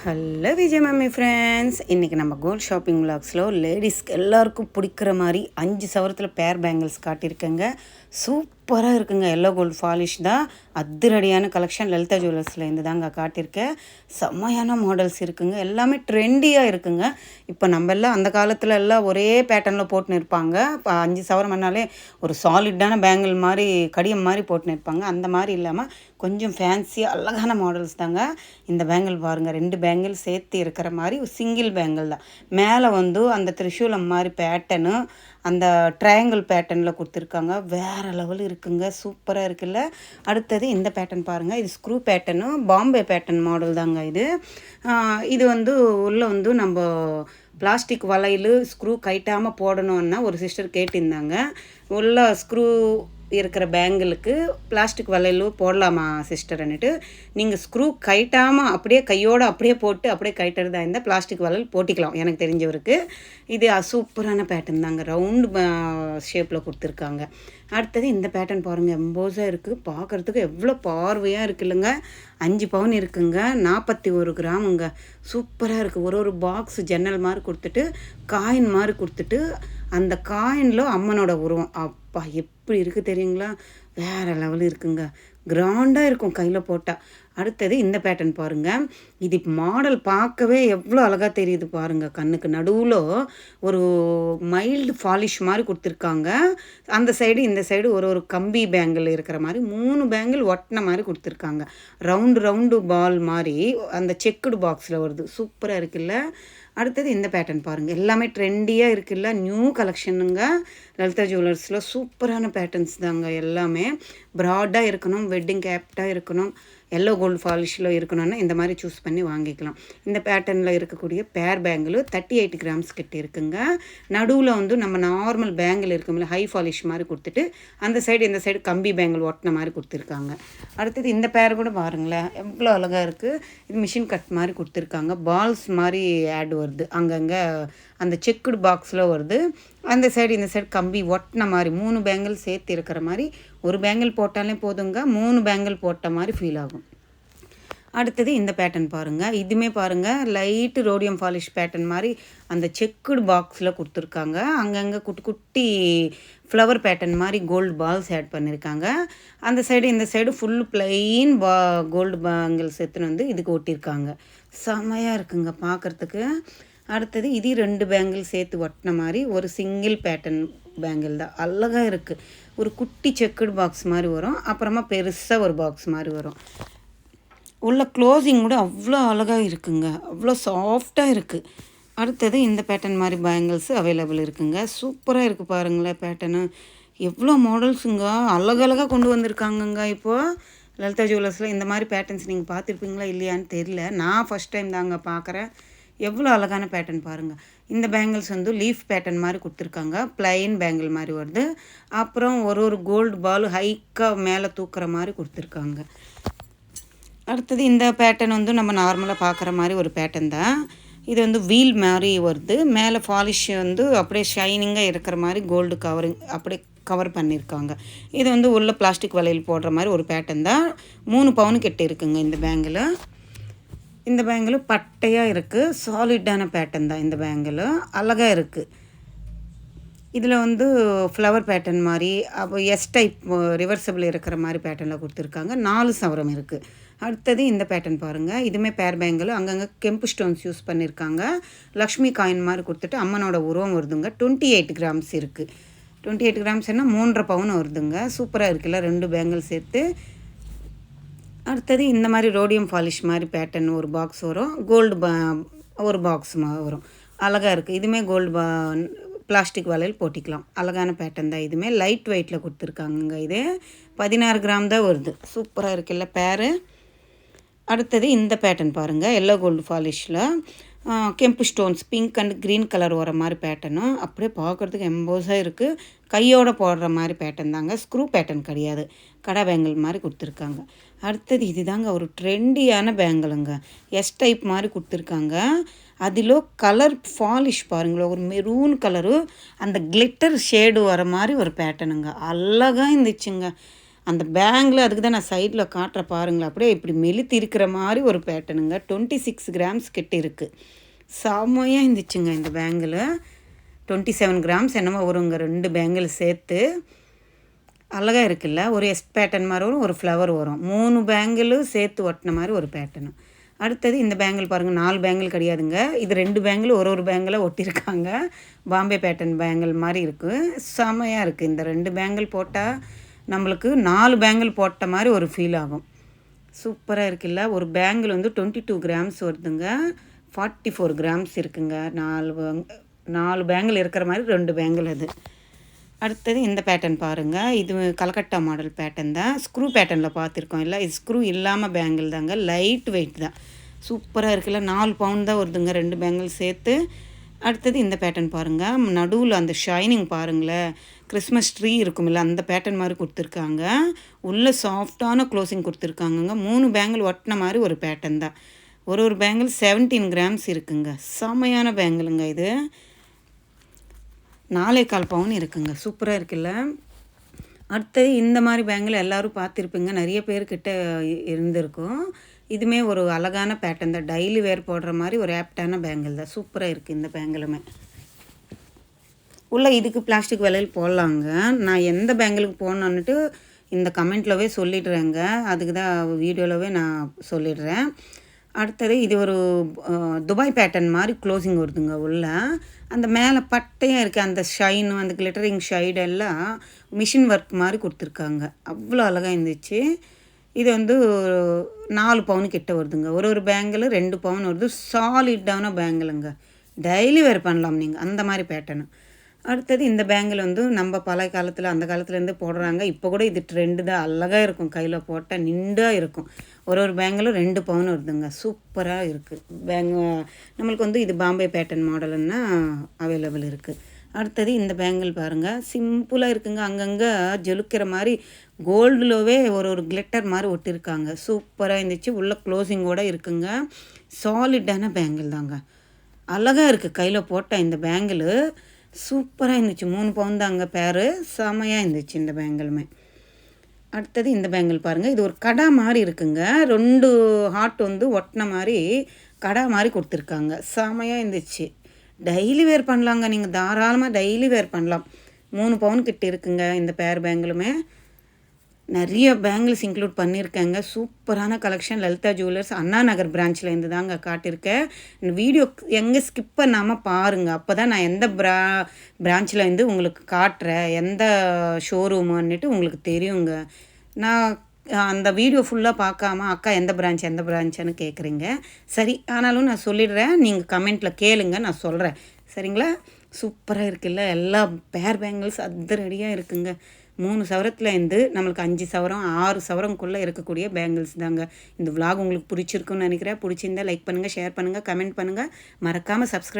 Hello Vijay mummy friends, இன்றைக்கி நம்ம gold shopping விலாக்ஸில் லேடிஸ்க்கு எல்லாருக்கும் பிடிக்கிற மாதிரி 5 சவரத்தில் பேர் பேங்கிள்ஸ் காட்டியிருக்கேங்க. சூப்பராக இருக்குங்க. எல்லோ கோல்டு ஃபாலிஷ் தான், அதிரடியான கலெக்ஷன் லலிதா ஜுவல்லர்ஸில் இருந்து தாங்க காட்டியிருக்கேன். செம்மையான மாடல்ஸ் இருக்குங்க, எல்லாமே ட்ரெண்டியாக இருக்குங்க. இப்போ நம்ம எல்லாம் அந்த காலத்தில் எல்லாம் ஒரே பேட்டர்னில் போட்டுன்னு இருப்பாங்க. இப்போ 5 சவரம் பண்ணாலே ஒரு சாலிட்டான பேங்கிள் மாதிரி கடியம் மாதிரி போட்டுன்னு இருப்பாங்க. அந்த மாதிரி இல்லாமல் கொஞ்சம் ஃபேன்சியாக அழகான மாடல்ஸ் தாங்க. இந்த பேங்கிள் பாருங்கள், 2 பேங்கிள் சேர்த்து இருக்கிற மாதிரி ஒரு சிங்கிள் பேங்கிள் தான். மேலே வந்து அந்த திரிசூலம் மாதிரி பேட்டர்னு அந்த ட்ரையாங்கிள் பேட்டர்னில் கொடுத்துருக்காங்க. வேறு லெவல் இருக்குங்க, சூப்பராக இருக்குல்ல. அடுத்தது இந்த பேட்டர்ன் பாருங்கள், இது screw pattern Bombay pattern model தாங்க இது. இது வந்து உள்ளே வந்து நம்ம பிளாஸ்டிக் வளையல் ஸ்க்ரூ கைட்டாமல் போடணுன்னா ஒரு சிஸ்டர் கேட்டிருந்தாங்க. உள்ள ஸ்க்ரூ இருக்கிற பேங்கிளுக்கு பிளாஸ்டிக் வளையல் போடலாமா சிஸ்டர்ன்னுட்டு, நீங்கள் ஸ்க்ரூ கைட்டாமல் அப்படியே கையோடு அப்படியே போட்டு அப்படியே கைட்டுறதா இருந்தால் பிளாஸ்டிக் வளையல் போட்டிக்கலாம். எனக்கு தெரிஞ்சவருக்கு இது சூப்பரான பேட்டர்ன் தாங்க, ரவுண்டு ஷேப்பில் கொடுத்துருக்காங்க. அடுத்தது இந்த பேட்டர்ன் பாருங்கள், எம்போஸாக இருக்குது, பார்க்குறதுக்கு எவ்வளோ பார்வையாக இருக்குது இல்லைங்க. 5 பவுன் இருக்குங்க, 41 கிராமுங்க. சூப்பராக இருக்குது. ஒரு பாக்ஸ் ஜன்னல் மாதிரி கொடுத்துட்டு காயின் மாதிரி கொடுத்துட்டு அந்த காயினில் அம்மனோட உருவம், அப்பா எப்படி இருக்குது தெரியுங்களா. வேறு லெவல் இருக்குங்க, கிராண்டாக இருக்கும் கையில் போட்டால். அடுத்தது இந்த பேட்டர்ன் பாருங்கள், இது மாடல் பார்க்கவே எவ்வளோ அழகாக தெரியுது பாருங்கள். கண்ணுக்கு நடுவில் ஒரு மைல்டு ஃபாலிஷ் மாதிரி கொடுத்துருக்காங்க. அந்த சைடு இந்த சைடு ஒரு கம்பி பேங்கிள் இருக்கிற மாதிரி 3 பேங்கிள் ஒட்டின மாதிரி கொடுத்துருக்காங்க. ரவுண்டு பால் மாதிரி அந்த செக்குடு பாக்ஸில் வருது. சூப்பராக இருக்குல்ல. அடுத்தது இந்த பேட்டர்ன் பாருங்கள், எல்லாமே ட்ரெண்டியாக இருக்குல்ல. நியூ கலெக்ஷனுங்க லலிதா ஜுவல்லர்ஸில். சூப்பரான பேட்டர்ன்ஸ் தாங்க எல்லாமே. ப்ராடாக இருக்கணும், வெட்டிங் கேப்டாக இருக்கணும், எல்லோ கோல்டு ஃபாலிஷில் இருக்கணும்னா இந்த மாதிரி சூஸ் பண்ணி வாங்கிக்கலாம். இந்த பேட்டர்னில் இருக்கக்கூடிய பேர் பேங்கிள் 38 கிராம்ஸ் கிட்ட இருக்குங்க. நடுவில் வந்து நம்ம நார்மல் பேங்கிள் இருக்கும்ல, ஹை ஃபாலிஷ் மாதிரி கொடுத்துட்டு அந்த சைடு இந்த சைடு கம்பி பேங்கிள் ஒட்டின மாதிரி கொடுத்துருக்காங்க. அடுத்தது இந்த பேர் கூட பாருங்களேன், எவ்வளோ அழகாக இருக்குது. இது மிஷின் கட் மாதிரி கொடுத்துருக்காங்க. பால்ஸ் மாதிரி ஆட் வருது, அங்கங்கே அந்த செக்குடு பாக்ஸில் வருது. அந்த சைடு இந்த சைடு கம்பி ஒட்டின மாதிரி 3 பேங்கிள் சேர்த்து இருக்கிற மாதிரி. ஒரு பேங்கிள் போட்டாலே போதுங்க, 3 பேங்கிள் போட்ட மாதிரி ஃபீல் ஆகும். அடுத்தது இந்த பேட்டர்ன் பாருங்கள், இதுவுமே பாருங்கள் லைட்டு ரோடியம் ஃபாலிஷ் பேட்டர்ன் மாதிரி அந்த செக்குடு பாக்ஸில் கொடுத்துருக்காங்க. அங்கங்கே குட்டி ஃப்ளவர் பேட்டர்ன் மாதிரி கோல்டு பால்ஸ் ஆட் பண்ணியிருக்காங்க. அந்த சைடு இந்த side full plain gold bangles எடுத்துன்னு வந்து இதுக்கு ஒட்டியிருக்காங்க. செமையாக இருக்குங்க பார்க்குறதுக்கு. அடுத்தது இது 2 பேங்கிள் சேர்த்து ஒட்டின மாதிரி ஒரு சிங்கிள் பேட்டர்ன் பேங்கிள் தான், அழகாக இருக்குது. ஒரு குட்டி செக்குடு பாக்ஸ் மாதிரி வரும், அப்புறமா பெருசாக ஒரு பாக்ஸ் மாதிரி வரும். உள்ள க்ளோசிங் கூட அவ்வளோ அழகாக இருக்குங்க, அவ்வளோ சாஃப்டாக இருக்குது. அடுத்தது இந்த பேட்டர்ன் மாதிரி பேங்கிள்ஸு அவைலபிள் இருக்குங்க. சூப்பராக இருக்குது பாருங்களேன் பேட்டர்னு. எவ்வளோ மாடல்ஸுங்க அழகழகாக கொண்டு வந்திருக்காங்கங்க. இப்போது லலிதா ஜுவல்லர்ஸில் இந்த மாதிரி பேட்டர்ன்ஸ் நீங்கள் பார்த்துருப்பீங்களா இல்லையான்னு தெரியல, நான் ஃபஸ்ட் டைம் தாங்க பார்க்குறேன். எவ்வளோ அழகான பேட்டர்ன் பாருங்கள். இந்த பேங்கிள்ஸ் வந்து லீஃப் பேட்டர்ன் மாதிரி கொடுத்துருக்காங்க, பிளைன் பேங்கிள் மாதிரி வருது. அப்புறம் ஒரு கோல்டு பால் ஹைக்காக மேலே தூக்குற மாதிரி கொடுத்துருக்காங்க. அடுத்தது இந்த பேட்டர்ன் வந்து நம்ம நார்மலாக பார்க்குற மாதிரி ஒரு பேட்டர்ன் தான். இது வந்து வீல் மாதிரி வருது, மேலே ஃபாலிஷ் வந்து அப்படியே ஷைனிங்காக இருக்கிற மாதிரி கோல்டு கவரிங் அப்படியே கவர் பண்ணியிருக்காங்க. இது வந்து உள்ள பிளாஸ்டிக் வளையல் போடுற மாதிரி ஒரு பேட்டர்ன் தான். 3 பவுன் கிட்ட இருக்குங்க இந்த பேங்கிள். இந்த பேங்கிள் பட்டையாக இருக்குது, சாலிட்டான பேட்டர்ன் தான். இந்த பேங்கிள் அழகாக இருக்குது. இதில் வந்து ஃப்ளவர் பேட்டர்ன் மாதிரி அப்போ டைப் ரிவர்சபிள் இருக்கிற மாதிரி பேட்டர்னில் கொடுத்துருக்காங்க. 4 சவரம் இருக்குது. அடுத்தது இந்த பேட்டர்ன் பாருங்கள், இதுவுமே பேர் பேங்கிள், அங்கங்கே கெம்பு ஸ்டோன்ஸ் யூஸ் பண்ணியிருக்காங்க. லக்ஷ்மி காயின் மாதிரி கொடுத்துட்டு அம்மனோட உருவம் வருதுங்க. 28 கிராம்ஸ் இருக்குது. 28 கிராம்ஸ்னா 3.5 பவுன் வருதுங்க. சூப்பராக இருக்குல்ல, 2 பேங்கிள் சேர்த்து. அடுத்தது இந்த மாதிரி ரோடியம் ஃபாலிஷ் மாதிரி பேட்டர்ன் ஒரு பாக்ஸ் வரும், கோல்டு ஒரு பாக்ஸ் வரும். அழகாக இருக்குது. இதுவுமே கோல்டு பிளாஸ்டிக் வளையல் போட்டிக்கலாம். அழகான பேட்டர்ன் தான். இதுவுமே லைட் வெயிட்டில் கொடுத்துருக்காங்க. இது 16 கிராம் தான் வருது. சூப்பராக இருக்குல்ல பேரு. அடுத்தது இந்த பேட்டர்ன் பாருங்கள், எல்லோ கோல்டு ஃபாலிஷில் கெம்பு stones pink and green colour வர மாதிரி பேட்டர்னும் அப்படியே பார்க்குறதுக்கு எம்போஸாக இருக்குது. கையோடு போடுற மாதிரி பேட்டர்ன் தாங்க, ஸ்க்ரூ பேட்டர்ன் கிடையாது. கடை பேங்கிள் மாதிரி கொடுத்துருக்காங்க. அடுத்தது இது தாங்க ஒரு ட்ரெண்டியான பேங்கிளுங்க, டைப் மாதிரி கொடுத்துருக்காங்க. அதில் கலர் ஃபாலிஷ் பாருங்களேன், ஒரு மெரூன் கலரு அந்த கிளிட்டர் ஷேடு வர மாதிரி ஒரு பேட்டர்னுங்க, அழகாக இருந்துச்சுங்க. அந்த பேங்கில் அதுக்கு தான் நான் சைடில் காட்டுற பாருங்களேன், அப்படியே இப்படி மெலித்து இருக்கிற மாதிரி ஒரு பேட்டர்னுங்க. 26 கிராம்ஸ் கிட்ட இருக்குது. செம்மையாக இருந்துச்சுங்க இந்த பேங்கில். 27 கிராம்ஸ் என்னமோ வருங்க 2 பேங்கிள் சேர்த்து. அழகாக இருக்குல்ல, ஒரு எஸ் பேட்டர்ன் மாதிரி வரும், ஒரு ஃப்ளவர் வரும், 3 பேங்கிளும் சேர்த்து ஒட்டின மாதிரி ஒரு பேட்டர்னு. அடுத்தது இந்த பேங்கிள் பாருங்கள், 4 பேங்கிள் கிடையாதுங்க, இது 2 பேங்கிள் ஒரு பேங்கில் ஒட்டியிருக்காங்க. பாம்பே பேட்டர்ன் பேங்கிள் மாதிரி இருக்குது. செமையாக இருக்குது. இந்த 2 பேங்கிள் போட்டால் நம்மளுக்கு 4 பேங்கிள் போட்ட மாதிரி ஒரு ஃபீல் ஆகும். சூப்பராக இருக்குல்ல. ஒரு பேங்கிள் வந்து 22 கிராம்ஸ் வருதுங்க. 44 கிராம்ஸ் இருக்குங்க. 4 பேங்கிள் இருக்கிற மாதிரி 2 பேங்கிள் அது. அடுத்தது இந்த பேட்டர்ன் பாருங்கள், இது கல்கட்டா மாடல் பேட்டர்ன் தான். ஸ்க்ரூ பேட்டர்னில் பார்த்துருக்கோம் இல்லை, இது ஸ்க்ரூ இல்லாமல் பேங்கிள் தாங்க, லைட் வெயிட் தான். சூப்பராக இருக்குல்ல. 4 பவுண்ட் தான் வருதுங்க 2 பேங்கிள் சேர்த்து. அடுத்தது இந்த பேட்டர்ன் பாருங்கள், நடுவில் அந்த ஷைனிங் பாருங்களேன், கிறிஸ்மஸ் ட்ரீ இருக்குமில்ல அந்த பேட்டர்ன் மாதிரி கொடுத்துருக்காங்க. உள்ளே சாஃப்டான க்ளோசிங் கொடுத்துருக்காங்கங்க. 3 பேங்கிள் ஒட்டின மாதிரி ஒரு பேட்டர்ன் தான். ஒரு பேங்கிள் 17 கிராம்ஸ் இருக்குங்க. செமையான பேங்கிளுங்க இது. 4.25 பவுன் இருக்குங்க. சூப்பராக இருக்குல்ல. அடுத்தது இந்த மாதிரி பேங்கிள் எல்லோரும் பார்த்துருப்பீங்க, நிறைய பேர்கிட்ட இருந்திருக்கும். இதுவுமே ஒரு அழகான பேட்டர்ன் தான், டெய்லி வேர் போடுற மாதிரி ஒரு ஆப்டான பேங்கிள் தான். சூப்பராக இருக்குது இந்த பேங்கிளுமே. உள்ளே இதுக்கு பிளாஸ்டிக் விலையில் போடலாங்க. நான் எந்த பேங்கிளுக்கு போடணுன்னுட்டு இந்த கமெண்ட்லவே சொல்லிடுறேங்க, அதுக்கு தான் வீடியோலவே நான் சொல்லிடுறேன். அடுத்தது இது ஒரு துபாய் பேட்டர்ன் மாதிரி க்ளோசிங் வருதுங்க. உள்ள அந்த மேலே பட்டையாக இருக்குது, அந்த ஷைனும் அந்த கிளிட்டரிங் ஷைடெல்லாம் மிஷின் ஒர்க் மாதிரி கொடுத்துருக்காங்க. அவ்வளோ அழகாக இருந்துச்சு. இது வந்து 4 பவுன் கிட்ட வருதுங்க. ஒரு பேங்கிள் 2 பவுன் வருது. சாலிட்டான பேங்கிளுங்க, டெய்லி வேர் பண்ணலாம் நீங்கள், அந்த மாதிரி பேட்டர்னு. அடுத்தது இந்த பேங்கிள் வந்து நம்ம பழைய காலத்தில் அந்த காலத்துலேருந்து போடுறாங்க. இப்போ கூட இது ட்ரெண்டு தான். அழகாக இருக்கும், கையில் போட்டால் நிண்டாக இருக்கும். ஒரு பேங்கிளும் 2 பவுன் வருதுங்க. சூப்பராக இருக்குது நம்மளுக்கு வந்து இது பாம்பே பேட்டர்ன் மாடலுன்னா அவைலபிள் இருக்குது. அடுத்தது இந்த பேங்கிள் பாருங்கள், சிம்பிளாக இருக்குங்க. அங்கங்கே ஜொலிக்கிற மாதிரி கோல்டுலவே ஒரு கிளிட்டர் மாதிரி ஒட்டியிருக்காங்க. சூப்பராக இருந்துச்சு. உள்ள க்ளோசிங்கோடு இருக்குங்க. சாலிட்டான பேங்கிள் தாங்க, அழகாக இருக்குது கையில் போட்டால். இந்த பேங்கிள் சூப்பராக இருந்துச்சு. 3 பவுன் தாங்க பேரு. செமையாக இருந்துச்சு இந்த பேங்கிளுமே. அடுத்தது இந்த பேங்கிள் பாருங்கள், இது ஒரு கடா மாதிரி இருக்குங்க. 2 ஹார்ட் வந்து ஒட்டின மாதிரி கடா மாதிரி கொடுத்துருக்காங்க. செமையாக இருந்துச்சு. டெய்லி வேர் பண்ணலாங்க, நீங்கள் தாராளமாக டெய்லி வேர் பண்ணலாம். 3 பவுன் கிட்ட இருக்குங்க இந்த பேர் பேங்கிளுமே. நிறைய பேங்கிள்ஸ் இன்க்ளூட் பண்ணியிருக்கேங்க. சூப்பரான கலெக்ஷன். லலிதா ஜுவல்லர்ஸ் அண்ணா நகர் பிரான்ச்சில் தாங்க காட்டியிருக்கேன். இந்த வீடியோ எங்கே ஸ்கிப் பண்ணாமல் பாருங்கள், அப்போ தான் நான் எந்த பிரான்ச்சில் உங்களுக்கு காட்டுறேன், எந்த ஷோரூமுன்னுட்டு உங்களுக்கு தெரியுங்க. நான் அந்த வீடியோ ஃபுல்லாக பார்க்காம அக்கா எந்த பிரான்ச்சுன்னு கேட்குறீங்க. சரி, ஆனாலும் நான் சொல்லிடுறேன், நீங்கள் கமெண்ட்டில் கேளுங்க, நான் சொல்கிறேன். சரிங்களா? சூப்பராக இருக்குல்ல. எல்லா பேர் பேங்கிள்ஸ் ரெடியாக இருக்குங்க. 3 சவரத்துலேருந்து நம்மளுக்கு 5 சவரம் 6 சவரம்குள்ளே இருக்கக்கூடிய பேங்கிள்ஸ் தாங்க. இந்த விலாக் உங்களுக்கு பிடிச்சிருக்குன்னு நினைக்கிறேன். பிடிச்சிருந்தால் லைக் பண்ணுங்கள், ஷேர் பண்ணுங்கள், கமெண்ட் பண்ணுங்கள். மறக்காமல் சப்ஸ்கிரைப்